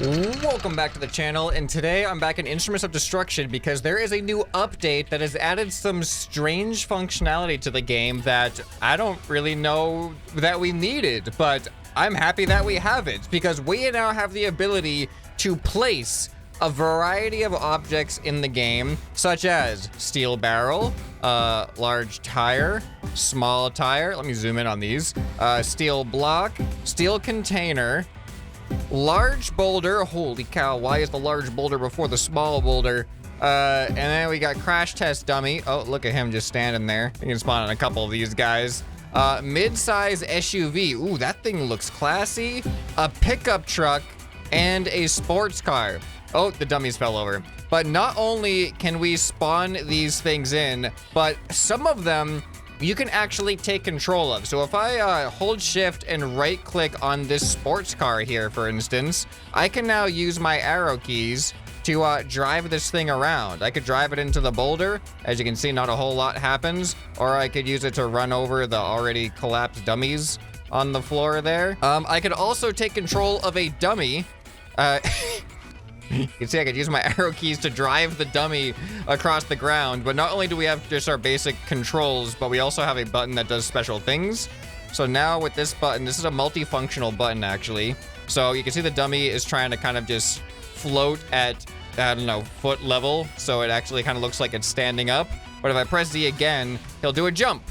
Welcome back to the channel, and today I'm back in Instruments of Destruction because there is a new update that has added some strange functionality to the game that I don't really know that we needed, but I'm happy that we have it because we now have the ability to place a variety of objects in the game, such as steel barrel, large tire, small tire, let me zoom in on these, steel block, steel container, large boulder. Holy cow, why is the large boulder before the small boulder? And then we got crash test dummy. Oh, look at him just standing there. You can spawn on a couple of these guys. Mid-size SUV. Ooh, that thing looks classy. A pickup truck and a sports car. Oh, the dummies fell over. But not only can we spawn these things in, but some of them you can actually take control of. So if I hold shift and right click on this sports car here, for instance, I can now use my arrow keys to drive this thing around. I could drive it into the boulder. As you can see, not a whole lot happens. Or I could use it to run over the already collapsed dummies on the floor there. I could also take control of a dummy. You can see I could use my arrow keys to drive the dummy across the ground, but not only do we have just our basic controls, but we also have a button that does special things. So now with this button, this is a multifunctional button actually. So you can see the dummy is trying to kind of just float at, I don't know, foot level. So it actually kind of looks like it's standing up. But if I press Z again, he'll do a jump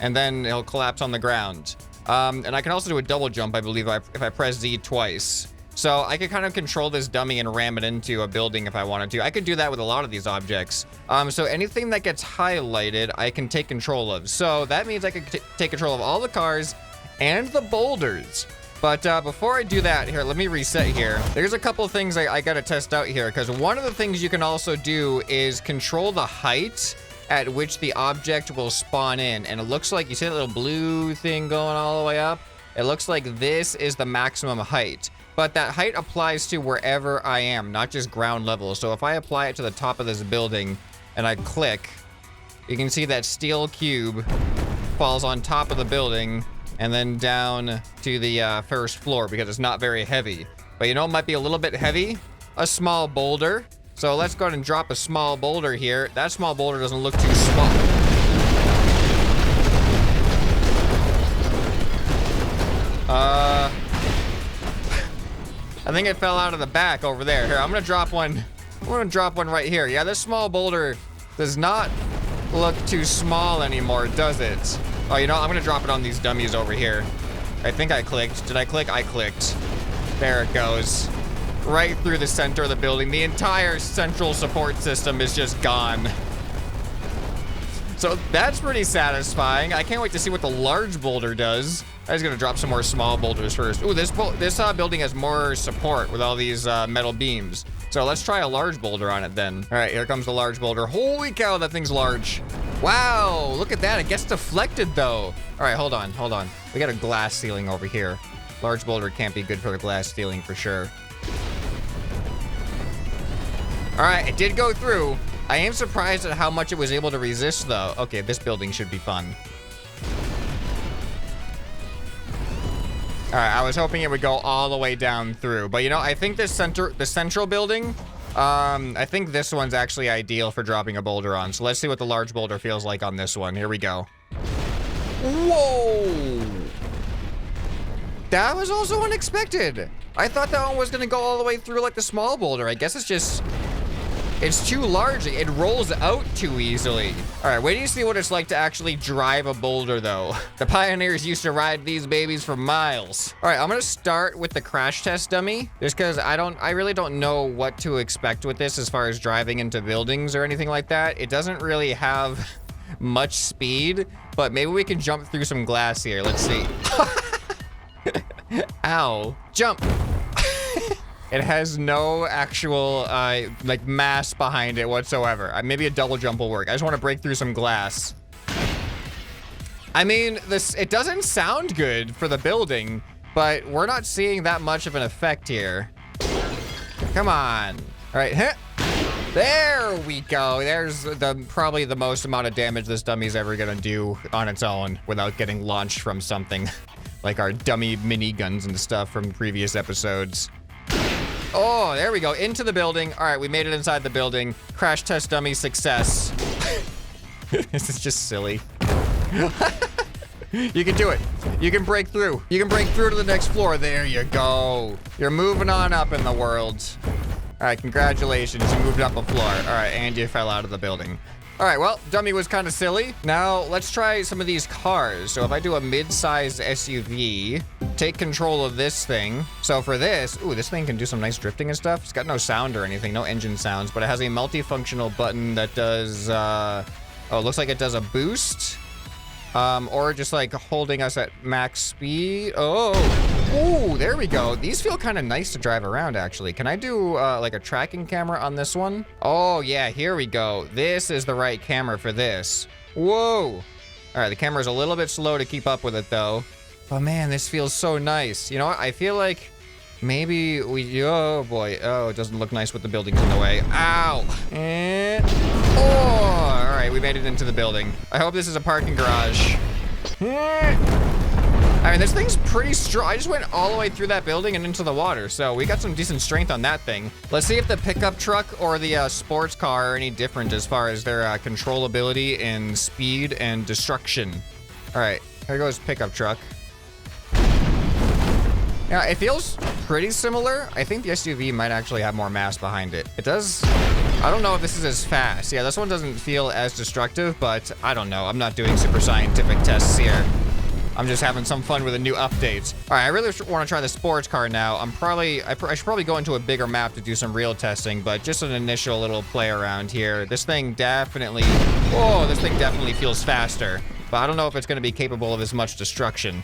and then he'll collapse on the ground. And I can also do a double jump, I believe, if I press Z twice. So I could kind of control this dummy and ram it into a building if I wanted to. I could do that with a lot of these objects. So anything that gets highlighted, I can take control of. So that means I could take control of all the cars and the boulders. But before I do that, here, let me reset here. There's a couple of things I gotta test out here, because one of the things you can also do is control the height at which the object will spawn in. And it looks like, you see that little blue thing going all the way up? It looks like this is the maximum height. But that height applies to wherever I am, not just ground level. So if I apply it to the top of this building and I click, you can see that steel cube falls on top of the building and then down to the first floor because it's not very heavy. But you know, it might be a little bit heavy, a small boulder. So let's go ahead and drop a small boulder here. That small boulder doesn't look too small. I think it fell out of the back over there. Here, I'm gonna drop one. I'm gonna drop one right here. Yeah, this small boulder does not look too small anymore, does it? Oh, you know, I'm gonna drop it on these dummies over here. I think I clicked. Did I click? I clicked. There it goes. Right through the center of the building. The entire central support system is just gone. So that's pretty satisfying. I can't wait to see what the large boulder does. I was gonna drop some more small boulders first. Ooh, this building has more support with all these metal beams. So let's try a large boulder on it then. All right, here comes the large boulder. Holy cow, that thing's large. Wow, look at that. It gets deflected though. All right, hold on. We got a glass ceiling over here. Large boulder can't be good for the glass ceiling for sure. All right, it did go through. I am surprised at how much it was able to resist though. Okay, this building should be fun. All right, I was hoping it would go all the way down through, but you know, I think the central building, I think this one's actually ideal for dropping a boulder on. So let's see what the large boulder feels like on this one. Here we go. Whoa! That was also unexpected. I thought that one was gonna go all the way through like the small boulder. I guess it's too large. It rolls out too easily. All right, wait till you see what it's like to actually drive a boulder though. The pioneers used to ride these babies for miles. All right, I'm gonna start with the crash test dummy, just because I really don't know what to expect with this as far as driving into buildings or anything like that. It doesn't really have much speed, but maybe we can jump through some glass here. Let's see. Ow, jump. It has no actual, like, mass behind it whatsoever. Maybe a double jump will work. I just want to break through some glass. I mean, it doesn't sound good for the building, but we're not seeing that much of an effect here. Come on. All right, hit. There we go. There's probably the most amount of damage this dummy's ever gonna do on its own without getting launched from something like our dummy miniguns and stuff from previous episodes. Oh, there we go. Into the building. All right, we made it inside the building. Crash test dummy success. This is just silly. You can do it. You can break through. You can break through to the next floor. There you go. You're moving on up in the world. All right, congratulations. You moved up a floor. All right, and you fell out of the building. All right, well, dummy was kind of silly. Now, let's try some of these cars. So if I do a mid-sized SUV, take control of this thing. So for this, ooh, this thing can do some nice drifting and stuff. It's got no sound or anything, no engine sounds, but it has a multifunctional button that does, oh, it looks like it does a boost. Or just like holding us at max speed. Oh, ooh, there we go. These feel kind of nice to drive around, actually. Can I do like a tracking camera on this one? Oh yeah, here we go. This is the right camera for this. Whoa. All right, the camera's a little bit slow to keep up with it though. But man, this feels so nice. You know what? I feel like maybe we, oh boy. Oh, it doesn't look nice with the buildings in the way. Ow. And, oh, all right, we made it into the building. I hope this is a parking garage. I mean, this thing's pretty strong. I just went all the way through that building and into the water, so we got some decent strength on that thing. Let's see if the pickup truck or the sports car are any different as far as their controllability and speed and destruction. All right, here goes pickup truck. Yeah, it feels pretty similar. I think the SUV might actually have more mass behind it. It does. I don't know if this is as fast. Yeah, this one doesn't feel as destructive, but I don't know. I'm not doing super scientific tests here. I'm just having some fun with the new updates. All right, I really want to try the sports car now. I should probably go into a bigger map to do some real testing, but just an initial little play around here. This thing definitely, whoa, this thing definitely feels faster, but I don't know if it's going to be capable of as much destruction.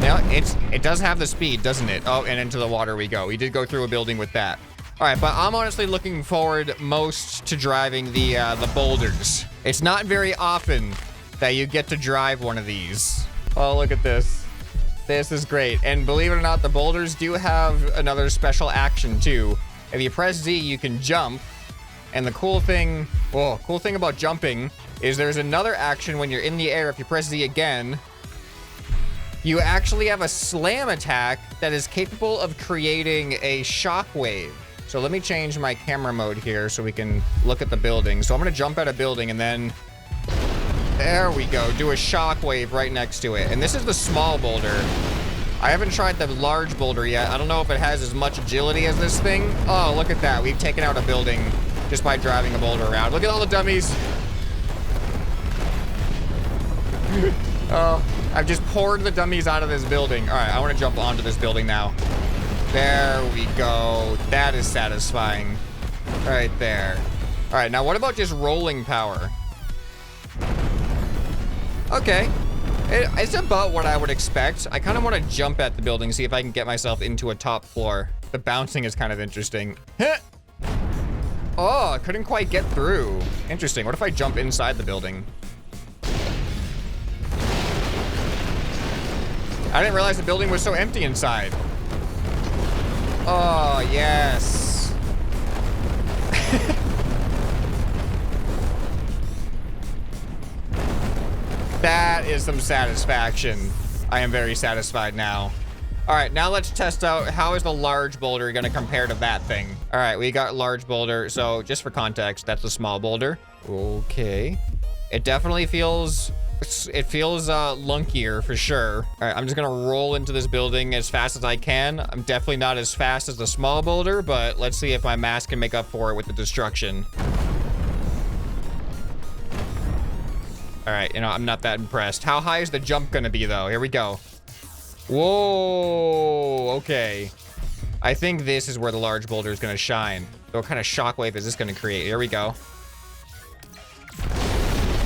Now, it does have the speed, doesn't it? Oh, and into the water we go. We did go through a building with that. All right, but I'm honestly looking forward most to driving the boulders. It's not very often that you get to drive one of these. Oh, look at this. This is great. And believe it or not, the boulders do have another special action too. If you press Z, you can jump. And the cool thing about jumping is there's another action when you're in the air. If you press Z again, you actually have a slam attack that is capable of creating a shockwave. So let me change my camera mode here so we can look at the building. So I'm gonna jump at a building and then, there we go, do a shockwave right next to it. And this is the small boulder. I haven't tried the large boulder yet. I don't know if it has as much agility as this thing. Oh, look at that. We've taken out a building just by driving a boulder around. Look at all the dummies. Oh, I've just poured the dummies out of this building. All right, I want to jump onto this building now. There we go. That is satisfying. Right there. All right, now what about just rolling power? Okay. It's about what I would expect. I kind of want to jump at the building, see if I can get myself into a top floor. The bouncing is kind of interesting. Oh, I couldn't quite get through. Interesting. What if I jump inside the building? I didn't realize the building was so empty inside. Oh, yes. That is some satisfaction. I am very satisfied now. All right, now let's test out how is the large boulder going to compare to that thing. All right, we got large boulder. So just for context, that's a small boulder. Okay. It definitely feels... It feels lunkier for sure. All right, I'm just gonna roll into this building as fast as I can. I'm definitely not as fast as the small boulder, but let's see if my mass can make up for it with the destruction. All right, you know, I'm not that impressed. How high is the jump gonna be though? Here we go. Whoa, okay. I think this is where the large boulder is gonna shine. So what kind of shockwave is this gonna create? Here we go.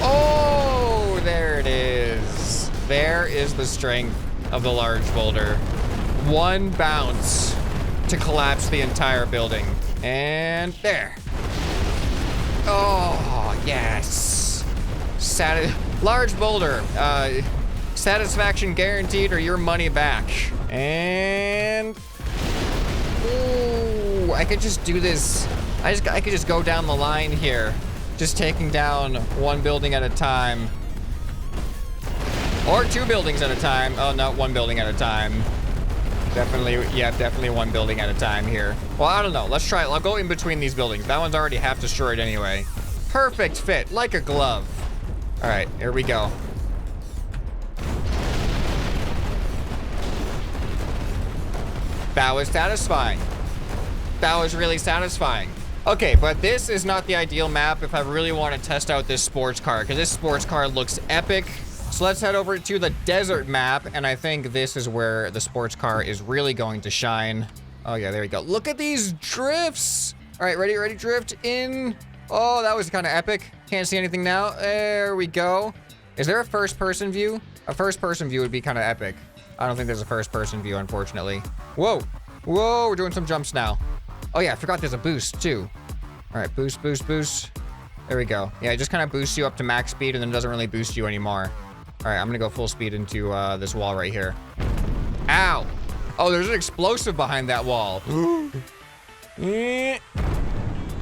Oh, there it is. There is the strength of the large boulder. One bounce to collapse the entire building. And there. Oh, yes. Large boulder. Satisfaction guaranteed or your money back. And... ooh, I could just do this. I could just go down the line here. Just taking down one building at a time. Or two buildings at a time. Oh, no, one building at a time. Definitely, yeah, definitely one building at a time here. Well, I don't know. Let's try it. I'll go in between these buildings. That one's already half destroyed anyway. Perfect fit, like a glove. All right, here we go. That was satisfying. That was really satisfying. Okay, but this is not the ideal map if I really want to test out this sports car, because this sports car looks epic. So let's head over to the desert map, and I think this is where the sports car is really going to shine. Oh yeah, there we go. Look at these drifts. All right, ready, drift in. Oh, that was kind of epic. Can't see anything now. There we go. Is there a first-person view? A first-person view would be kind of epic. I don't think there's a first-person view, unfortunately. Whoa, we're doing some jumps now. Oh yeah, I forgot there's a boost too. All right, boost. There we go. Yeah, it just kind of boosts you up to max speed and then doesn't really boost you anymore. All right, I'm gonna go full speed into this wall right here. Ow! Oh, there's an explosive behind that wall. All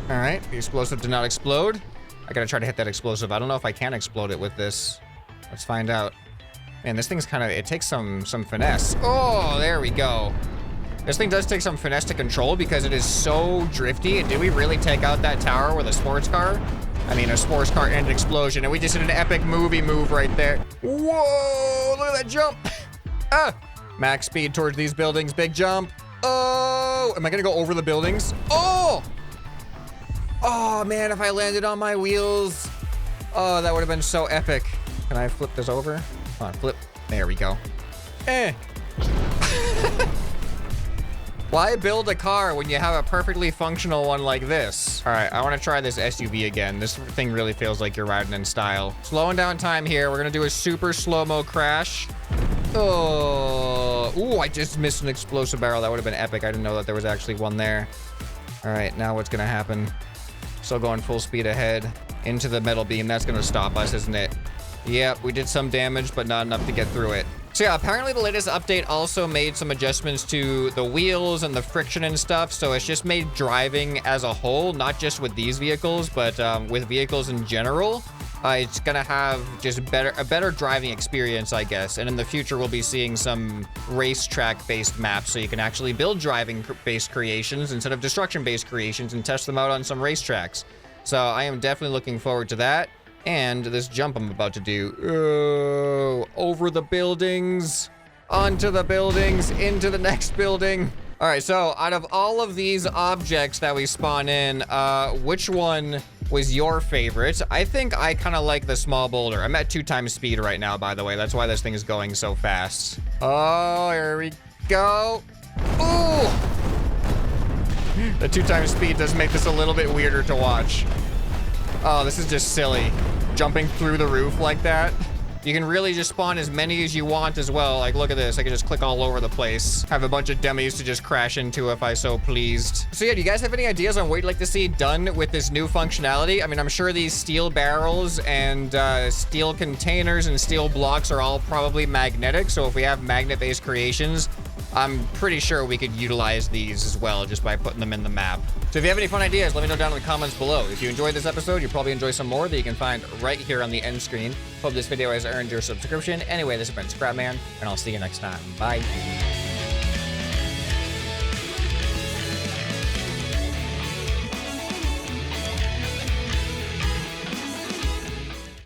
right, the explosive did not explode. I gotta try to hit that explosive. I don't know if I can explode it with this. Let's find out. Man, this thing's kind of, it takes some finesse. Oh, there we go. This thing does take some finesse to control because it is so drifty. And did we really take out that tower with a sports car? I mean, a sports car and an explosion, and we just did an epic movie move right there. Whoa, look at that jump. Max speed towards these buildings, big jump. Oh, am I gonna go over the buildings? Oh man, if I landed on my wheels. Oh, that would have been so epic. Can I flip this over? Come on, flip. There we go. Why build a car when you have a perfectly functional one like this? All right, I want to try this SUV again. This thing really feels like you're riding in style. Slowing down time here. We're gonna do a super slow-mo crash. Oh, ooh, I just missed an explosive barrel. That would have been epic. I didn't know that there was actually one there. All right, now what's gonna happen? Still going full speed ahead into the metal beam. That's gonna stop us, isn't it? Yep, we did some damage, but not enough to get through it. So yeah, apparently the latest update also made some adjustments to the wheels and the friction and stuff. So it's just made driving as a whole, not just with these vehicles, but with vehicles in general. It's gonna have just a better driving experience, I guess. And in the future, we'll be seeing some racetrack-based maps, so you can actually build driving-based creations instead of destruction-based creations and test them out on some racetracks. So I am definitely looking forward to that. And this jump I'm about to do. Oh, over the buildings, onto the buildings, into the next building. All right, so out of all of these objects that we spawn in, which one was your favorite? I think I kind of like the small boulder. I'm at 2 times speed right now, by the way. That's why this thing is going so fast. Oh, here we go. Ooh! The 2 times speed does make this a little bit weirder to watch. Oh, this is just silly. Jumping through the roof like that. You can really just spawn as many as you want as well. Like, look at this. I can just click all over the place. Have a bunch of dummies to just crash into if I so pleased. So yeah, do you guys have any ideas on what you'd like to see done with this new functionality? I mean, I'm sure these steel barrels and steel containers and steel blocks are all probably magnetic. So if we have magnet-based creations, I'm pretty sure we could utilize these as well just by putting them in the map. So if you have any fun ideas, let me know down in the comments below. If you enjoyed this episode, you'll probably enjoy some more that you can find right here on the end screen. Hope this video has earned your subscription. Anyway, this has been ScrapMan, and I'll see you next time. Bye.